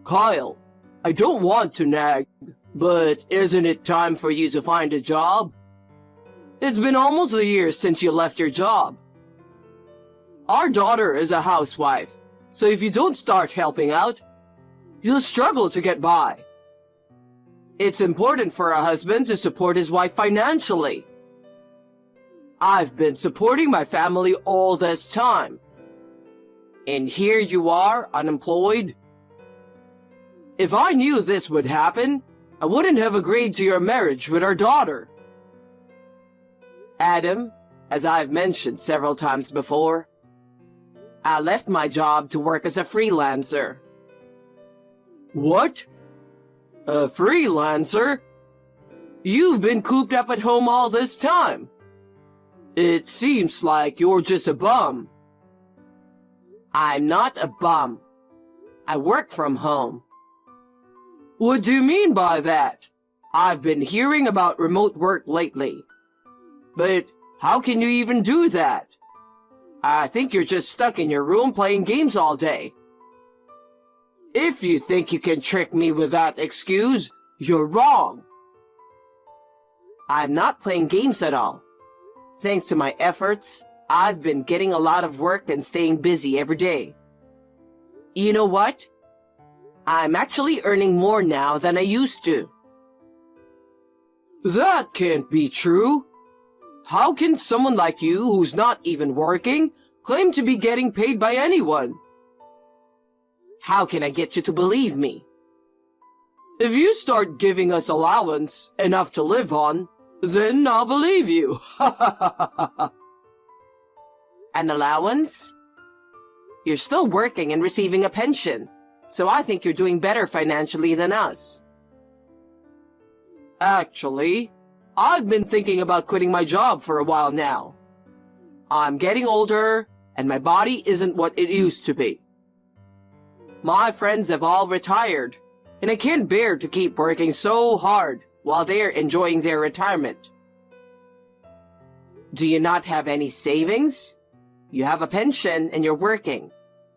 Kyle, I don't want to nag, but isn't it time for you to find a job? It's been almost a year since you left your job. Our daughter is a housewife, so if you don't start helping out, you'll struggle to get by. It's important for a husband to support his wife financially. I've been supporting my family all this time. And here you are, unemployed. If I knew this would happen, I wouldn't have agreed to your marriage with our daughter. Adam, as I've mentioned several times before, I left my job to work as a freelancer. What? A freelancer? You've been cooped up at home all this time. It seems like you're just a bum. I'm not a bum. I work from home. What do you mean by that? I've been hearing about remote work lately. But how can you even do that? I think you're just stuck in your room playing games all day. If you think you can trick me with that excuse, you're wrong. I'm not playing games at all. Thanks to my efforts, I've been getting a lot of work and staying busy every day. You know what? I'm actually earning more now than I used to. That can't be true. How can someone like you, who's not even working, claim to be getting paid by anyone? How can I get you to believe me? If you start giving us allowance, enough to live on, then I'll believe you. An allowance? You're still working and receiving a pension, so I think you're doing better financially than us. Actually, I've been thinking about quitting my job for a while now. I'm getting older, and my body isn't what it used to be. My friends have all retired, and I can't bear to keep working so hard while they're enjoying their retirement. Do you not have any savings? You have a pension and you're working,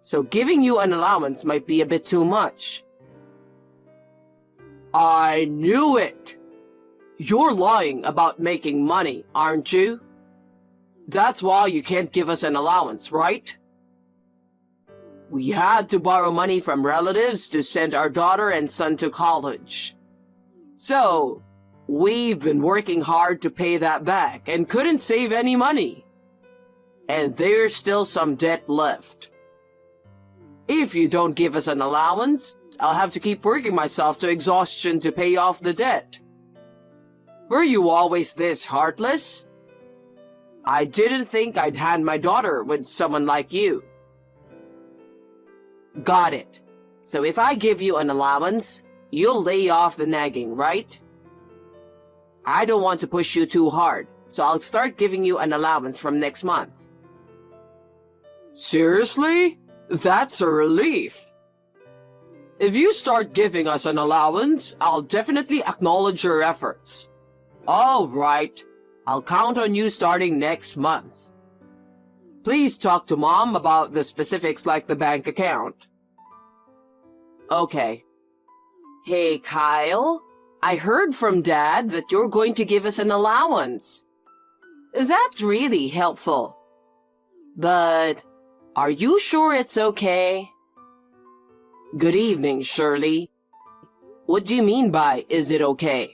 so giving you an allowance might be a bit too much. I knew it! You're lying about making money, aren't you? That's why you can't give us an allowance, right? We had to borrow money from relatives to send our daughter and son to college. So, we've been working hard to pay that back and couldn't save any money. And there's still some debt left. If you don't give us an allowance, I'll have to keep working myself to exhaustion to pay off the debt. Were you always this heartless? I didn't think I'd hand my daughter with someone like you. Got it. So if I give you an allowance, you'll lay off the nagging, right? I don't want to push you too hard, so I'll start giving you an allowance from next month. Seriously? That's a relief. If you start giving us an allowance, I'll definitely acknowledge your efforts. All right. I'll count on you starting next month. Please talk to Mom about the specifics like the bank account. Okay. Hey, Kyle. I heard from Dad that you're going to give us an allowance. That's really helpful. But are you sure it's okay? Good evening, Shirley. What do you mean by, is it okay?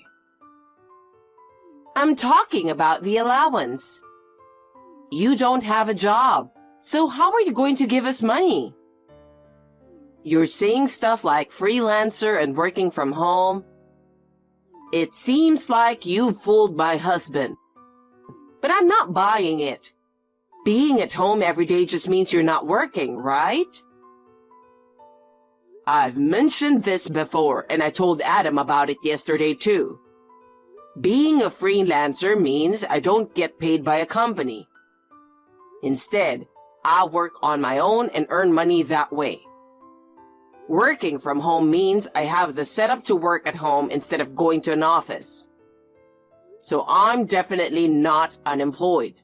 I'm talking about the allowance. You don't have a job, so how are you going to give us money? You're saying stuff like freelancer and working from home. It seems like you've fooled my husband. But I'm not buying it. Being at home every day just means you're not working, right? I've mentioned this before, and I told Adam about it yesterday too. Being a freelancer means I don't get paid by a company. Instead, I work on my own and earn money that way. Working from home means I have the setup to work at home instead of going to an office. So I'm definitely not unemployed.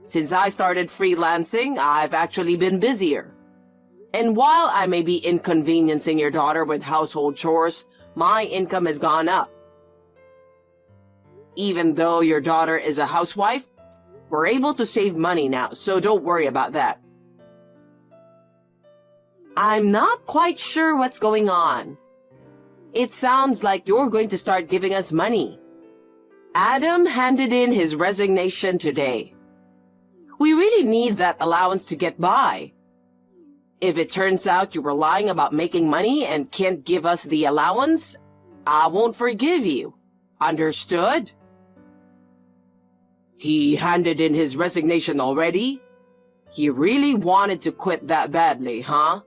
Since I started freelancing, I've actually been busier. And while I may be inconveniencing your daughter with household chores, my income has gone up. Even though your daughter is a housewife, we're able to save money now, so don't worry about that. I'm not quite sure what's going on. It sounds like you're going to start giving us money. Adam handed in his resignation today. We really need that allowance to get by. If it turns out you were lying about making money and can't give us the allowance, I won't forgive you. Understood? He handed in his resignation already? He really wanted to quit that badly, huh?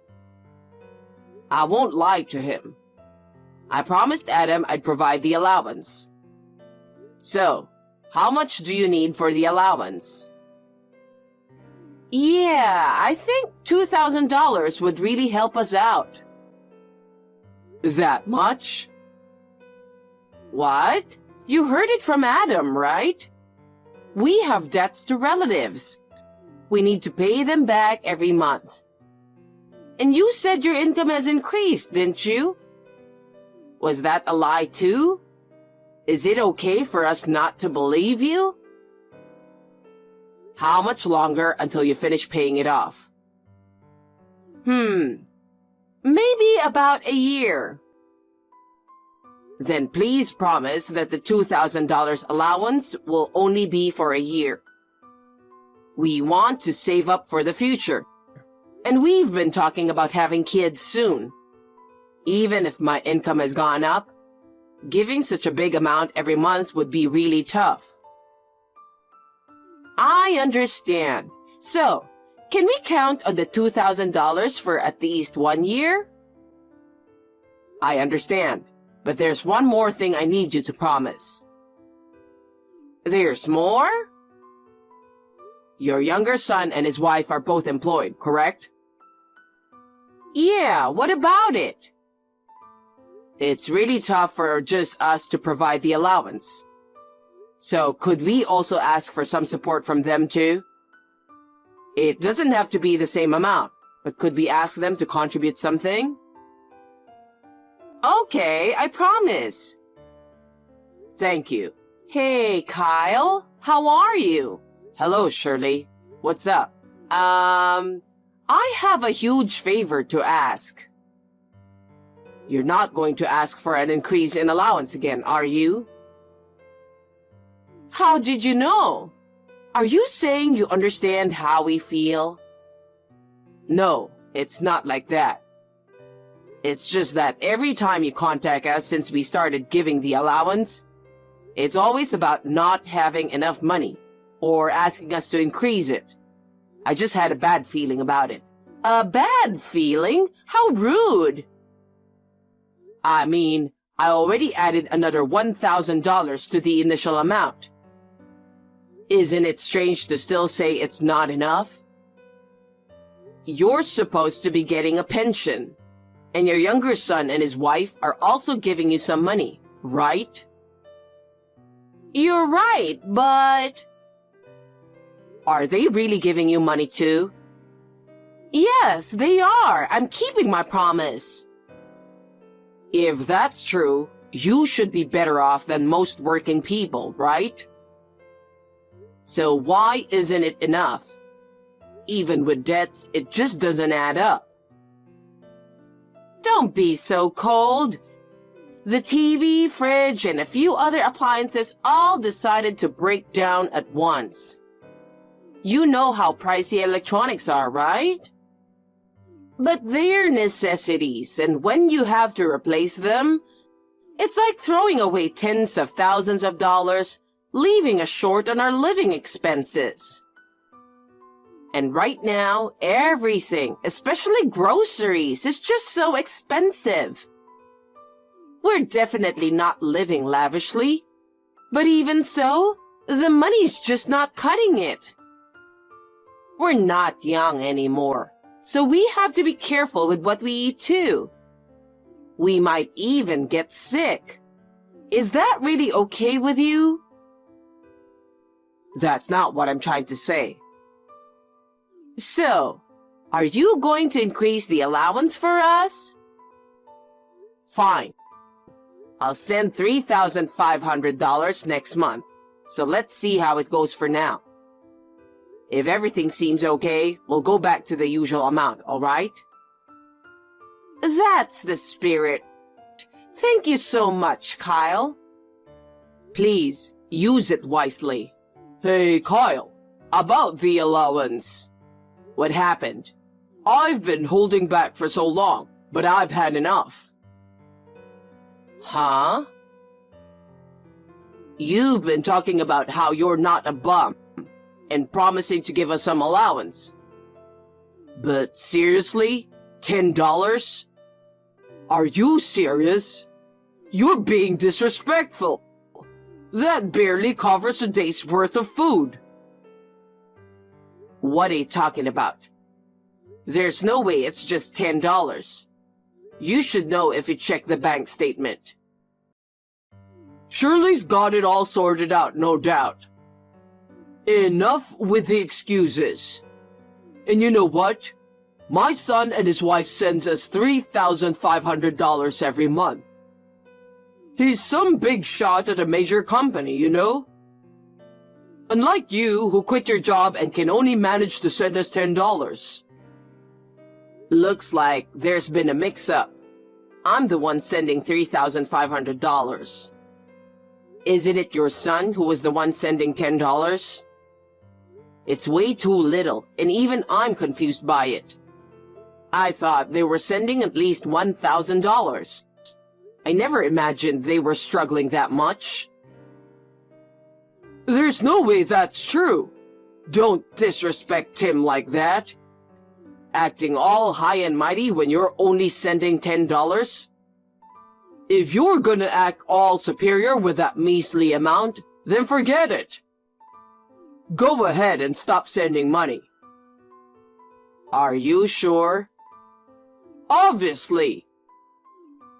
I won't lie to him. I promised Adam I'd provide the allowance. So, how much do you need for the allowance? Yeah, I think $2,000 would really help us out. That much? What? You heard it from Adam, right? We have debts to relatives. We need to pay them back every month. And you said your income has increased, didn't you? Was that a lie too? Is it okay for us not to believe you? How much longer until you finish paying it off? Maybe about a year. Then please promise that the $2,000 allowance will only be for a year. We want to save up for the future. And we've been talking about having kids soon. Even if my income has gone up, giving such a big amount every month would be really tough. I understand. So, can we count on the $2,000 for at least 1 year? I understand, but there's one more thing I need you to promise. There's more? Your younger son and his wife are both employed, correct? Yeah, what about it? It's really tough for just us to provide the allowance. So could we also ask for some support from them too? It doesn't have to be the same amount, but could we ask them to contribute something? Okay, I promise. Thank you. Hey, Kyle, how are you? Hello, Shirley. What's up? I have a huge favor to ask. You're not going to ask for an increase in allowance again, are you? How did you know? Are you saying you understand how we feel? No, it's not like that. It's just that every time you contact us since we started giving the allowance, it's always about not having enough money or asking us to increase it. I just had a bad feeling about it. A bad feeling? How rude! I mean, I already added another $1,000 to the initial amount. Isn't it strange to still say it's not enough? You're supposed to be getting a pension, and your younger son and his wife are also giving you some money, right? You're right, but... Are they really giving you money too? Yes, they are. I'm keeping my promise. If that's true, you should be better off than most working people, right? So why isn't it enough? Even with debts, it just doesn't add up. Don't be so cold. The TV, fridge, and a few other appliances all decided to break down at once. You know how pricey electronics are, right? But they're necessities, and when you have to replace them, it's like throwing away tens of thousands of dollars, leaving us short on our living expenses. And right now, everything, especially groceries, is just so expensive. We're definitely not living lavishly, but even so, the money's just not cutting it. We're not young anymore, so we have to be careful with what we eat too. We might even get sick. Is that really okay with you? That's not what I'm trying to say. So, Are you going to increase the allowance for us? Fine. I'll send $3,500 next month, so let's see how it goes for now. If everything seems okay, we'll go back to the usual amount, all right? That's the spirit. Thank you so much, Kyle. Please, use it wisely. Hey, Kyle, about the allowance. What happened? I've been holding back for so long, but I've had enough. Huh? You've been talking about how you're not a bum and promising to give us some allowance. But seriously? $10? Are you serious? You're being disrespectful. That barely covers a day's worth of food. What are you talking about? There's no way it's just $10. You should know if you check the bank statement. Shirley's got it all sorted out, no doubt. Enough with the excuses. And you know what? My son and his wife sends us $3,500 every month. He's some big shot at a major company, you know? Unlike you, who quit your job and can only manage to send us $10. Looks like there's been a mix-up. I'm the one sending $3,500. Isn't it your son who was the one sending $10? It's way too little, and even I'm confused by it. I thought they were sending at least $1,000. I never imagined they were struggling that much. There's no way that's true. Don't disrespect Tim like that. Acting all high and mighty when you're only sending $10? If you're gonna act all superior with that measly amount, then forget it. Go ahead and stop sending money. Are you sure? Obviously.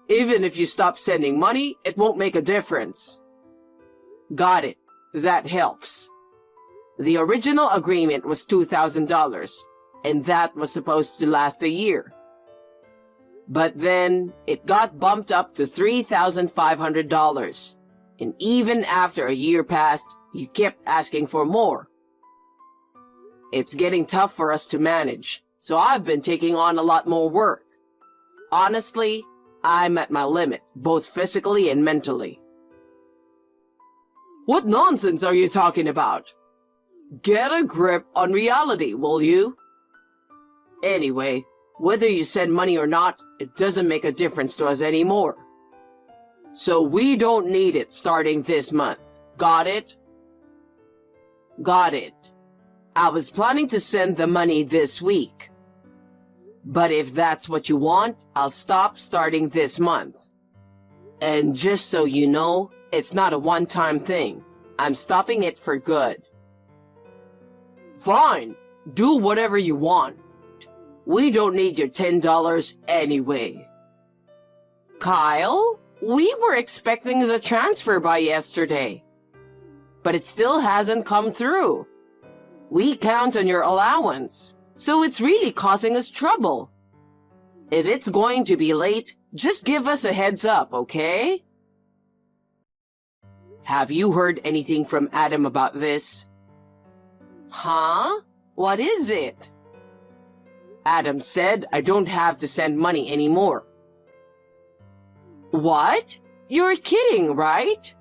Even if you stop sending money, it won't make a difference. Got it. That helps. The original agreement was $2,000, and that was supposed to last a year. But then, it got bumped up to $3,500, and even after a year passed, you kept asking for more. It's getting tough for us to manage, so I've been taking on a lot more work. Honestly, I'm at my limit, both physically and mentally. What nonsense are you talking about? Get a grip on reality, will you? Anyway, whether you send money or not, it doesn't make a difference to us anymore. So we don't need it starting this month. Got it? Got it. I was planning to send the money this week. But if that's what you want, I'll stop starting this month. And just so you know, it's not a one-time thing. I'm stopping it for good. Fine. Do whatever you want. We don't need your $10 anyway. Kyle, we were expecting the transfer by yesterday. But it still hasn't come through. We count on your allowance, so it's really causing us trouble. If it's going to be late, just give us a heads up, okay? Have you heard anything from Adam about this? Huh? What is it? Adam said I don't have to send money anymore. What? You're kidding, right?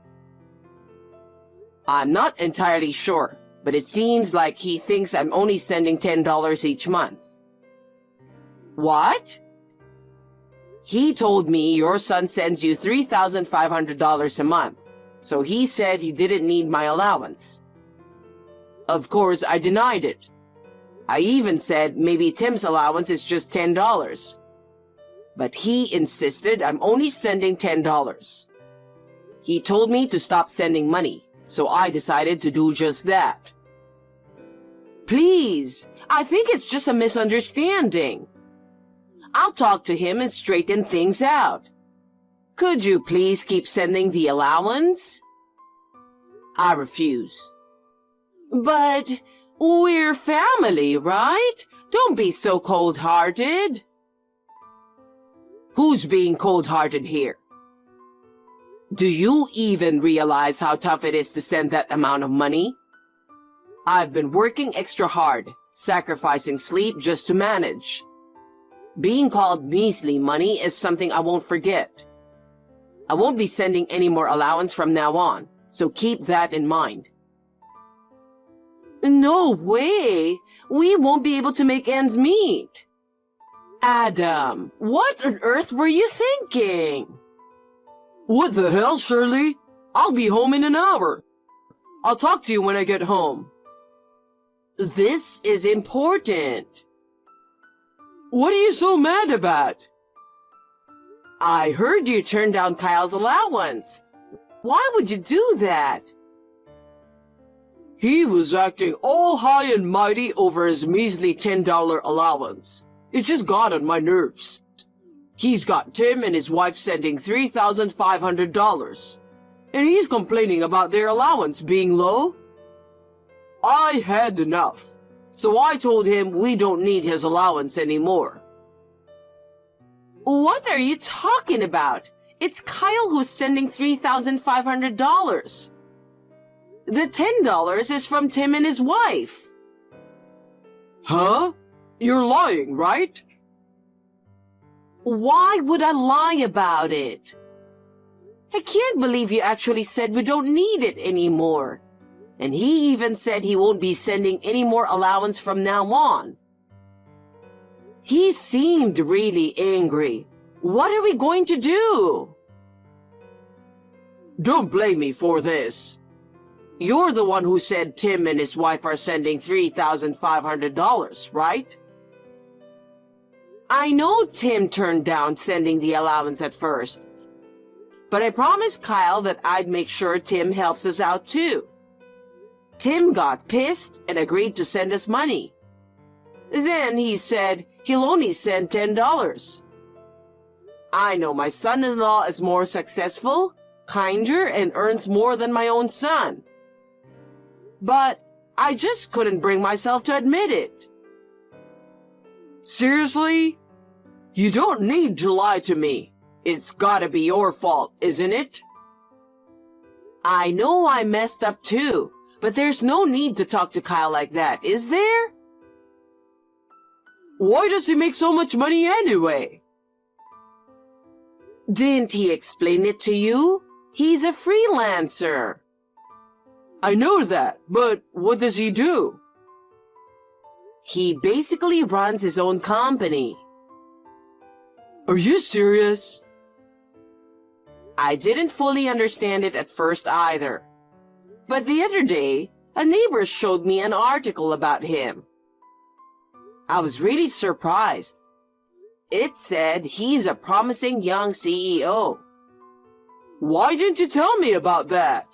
I'm not entirely sure, but it seems like he thinks I'm only sending $10 each month. What? He told me your son sends you $3,500 a month, so he said he didn't need my allowance. Of course, I denied it. I even said maybe Tim's allowance is just $10. But he insisted I'm only sending $10. He told me to stop sending money, so I decided to do just that. Please, I think it's just a misunderstanding. I'll talk to him and straighten things out. Could you please keep sending the allowance? I refuse. But we're family, right? Don't be so cold-hearted. Who's being cold-hearted here? Do you even realize how tough it is to send that amount of money? I've been working extra hard, sacrificing sleep just to manage. Being called measly money is something I won't forget. I won't be sending any more allowance from now on, so keep that in mind. No way! We won't be able to make ends meet. Adam, what on earth were you thinking? What the hell, Shirley? I'll be home in an hour. I'll talk to you when I get home. This is important. What are you so mad about? I heard you turned down Kyle's allowance. Why would you do that? He was acting all high and mighty over his measly $10 allowance. It just got on my nerves. He's got Tim and his wife sending $3,500. And he's complaining about their allowance being low. I had enough, so I told him we don't need his allowance anymore. What are you talking about? It's Kyle who's sending $3,500. The $10 is from Tim and his wife. Huh? You're lying, right? Why would I lie about it? I can't believe you actually said we don't need it anymore. And he even said he won't be sending any more allowance from now on. He seemed really angry. What are we going to do? Don't blame me for this. You're the one who said Tim and his wife are sending $3,500, right? I know Tim turned down sending the allowance at first, but I promised Kyle that I'd make sure Tim helps us out too. Tim got pissed and agreed to send us money. Then he said he'll only send $10. I know my son-in-law is more successful, kinder, and earns more than my own son. But I just couldn't bring myself to admit it. Seriously? You don't need to lie to me. It's gotta be your fault, isn't it? I know I messed up too, but there's no need to talk to Kyle like that, is there? Why does he make so much money anyway? Didn't he explain it to you? He's a freelancer. I know that, but what does he do? He basically runs his own company. Are you serious? I didn't fully understand it at first either. But the other day, a neighbor showed me an article about him. I was really surprised. It said he's a promising young CEO. Why didn't you tell me about that?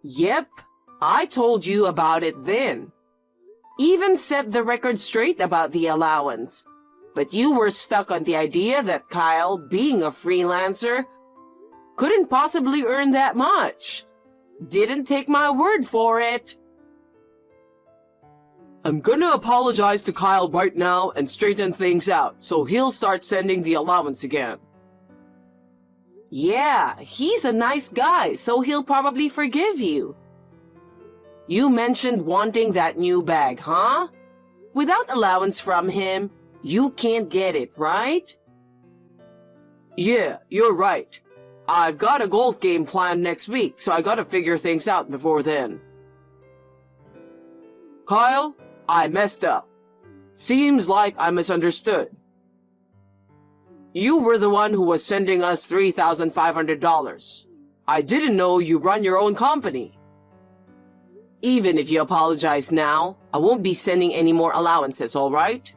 Yep, I told you about it then. Even set the record straight about the allowance. But you were stuck on the idea that Kyle, being a freelancer, couldn't possibly earn that much. Didn't take my word for it. I'm gonna apologize to Kyle right now and straighten things out, so he'll start sending the allowance again. Yeah, he's a nice guy, so he'll probably forgive you. You mentioned wanting that new bag, huh? Without allowance from him, you can't get it, right? Yeah, you're right. I've got a golf game planned next week, so I gotta figure things out before then. Kyle, I messed up. Seems like I misunderstood. You were the one who was sending us $3,500. I didn't know you run your own company. Even if you apologize now, I won't be sending any more allowances, all right?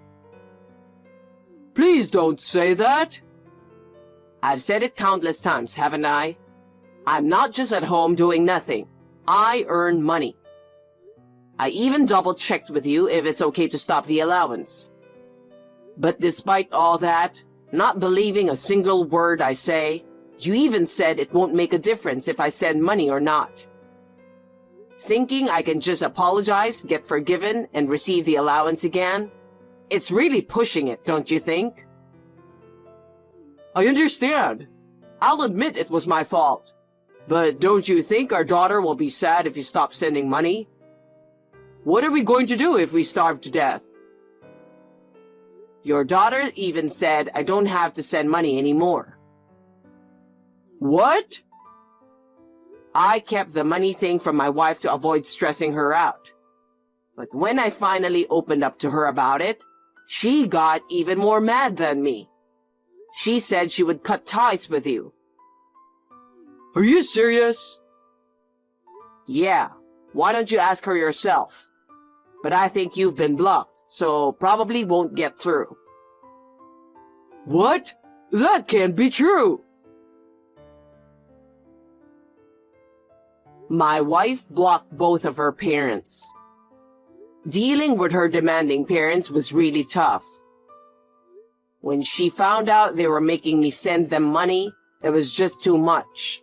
Please don't say that. I've said it countless times, haven't I? I'm not just at home doing nothing. I earn money. I even double-checked with you if it's okay to stop the allowance. But despite all that, not believing a single word I say, you even said it won't make a difference if I send money or not. Thinking I can just apologize, get forgiven, and receive the allowance again? It's really pushing it, don't you think? I understand. I'll admit it was my fault. But don't you think our daughter will be sad if you stop sending money? What are we going to do if we starve to death? Your daughter even said I don't have to send money anymore. What? I kept the money thing from my wife to avoid stressing her out. But when I finally opened up to her about it, she got even more mad than me. She said she would cut ties with you. Are you serious? Yeah. Why don't you ask her yourself? But I think you've been blocked, so probably won't get through. What? That can't be true. My wife blocked both of her parents. Dealing with her demanding parents was really tough. When she found out they were making me send them money, it was just too much.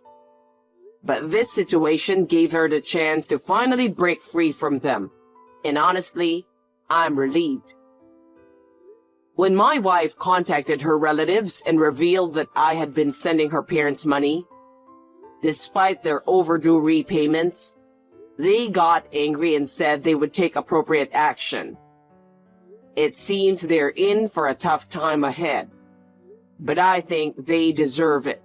But this situation gave her the chance to finally break free from them. And honestly, I'm relieved. When my wife contacted her relatives and revealed that I had been sending her parents money, despite their overdue repayments, they got angry and said they would take appropriate action. It seems they're in for a tough time ahead, but I think they deserve it.